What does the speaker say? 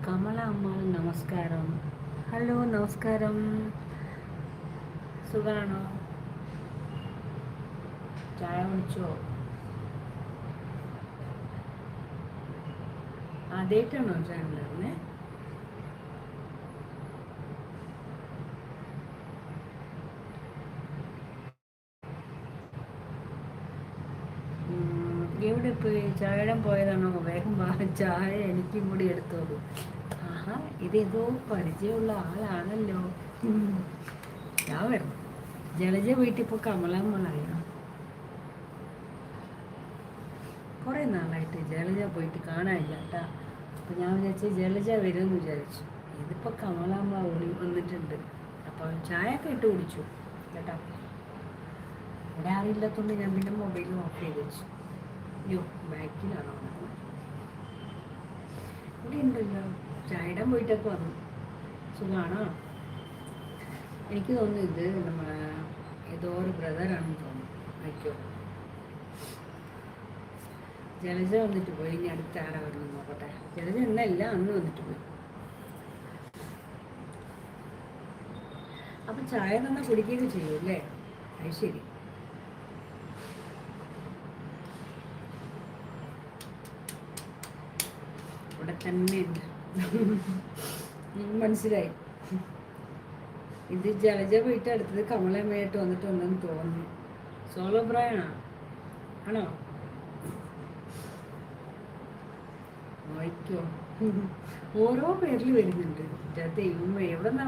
കമല അമ്മ നമസ്കാരം. ഹലോ നമസ്കാരം. സുഖാണോ? ചായ കുടിച്ചോ? ആദ്യമായിട്ടാണോ ചാനലിനെ? എവിടെ പോയി? ചായയിടാൻ പോയതാണോ? വേഗം വാ, ചായ എനിക്കും കൂടി എടുത്തോളൂ. ആഹാ, ഇതേതോ പരിചയമുള്ള ആളാണല്ലോ. ഞാൻ വരണം. ജലജ വീട്ടിൽ ഇപ്പോൾ കമലമ്മളായോ? കുറേ നാളായിട്ട് ജലജ പോയിട്ട് കാണാനില്ല കേട്ടാ. അപ്പം ഞാൻ വിചാരിച്ചു ജലജ വരുമെന്ന് വിചാരിച്ചു. ഇതിപ്പോൾ കമലമ്മ ഓടി വന്നിട്ടുണ്ട്. അപ്പോൾ ചായ ഒക്കെ ഇട്ട് കുടിച്ചു കേട്ടോ. ഇവിടെ ആരില്ലാത്തതുകൊണ്ട് ഞാൻ പിന്നെ മൊബൈൽ ഓഫ് ചെയ്ത് വെച്ചു. അയ്യോ, ബാക്കിലാണോ? ഇവിടെ ഉണ്ടല്ലോ. ചായ ഇടാൻ പോയിട്ടൊക്കെ വന്നു. സുഖമാണോ? എനിക്ക് തോന്നുന്നു ഇത് നമ്മളെ ഏതോ ഒരു ബ്രദറാണെന്ന് തോന്നുന്നു. അയക്കോ, ജലജ വന്നിട്ട് പോയി. ഇനി അടുത്ത ആരാ വരുന്നു നോക്കട്ടെ. ജലജ എന്നല്ല അന്ന് വന്നിട്ട് പോയി. അപ്പം ചായ തന്നെ കുടിക്കുകയൊക്കെ ചെയ്യും അല്ലേ? അത് ശരി. ഇവിടെ തന്നെ ഉണ്ട്. മനസ്സിലായി. ഇത് ജലജ പോയിട്ട് അടുത്തത് കമലമ്മയായിട്ട് വന്നിട്ടുണ്ടെന്ന് തോന്നുന്നു. സോളോ പ്രായണോ? ആണോ? വായിക്കോ. ഓരോ പേരിൽ വരുന്നുണ്ട്. ദൈവമേ, എവിടെ നിന്നാ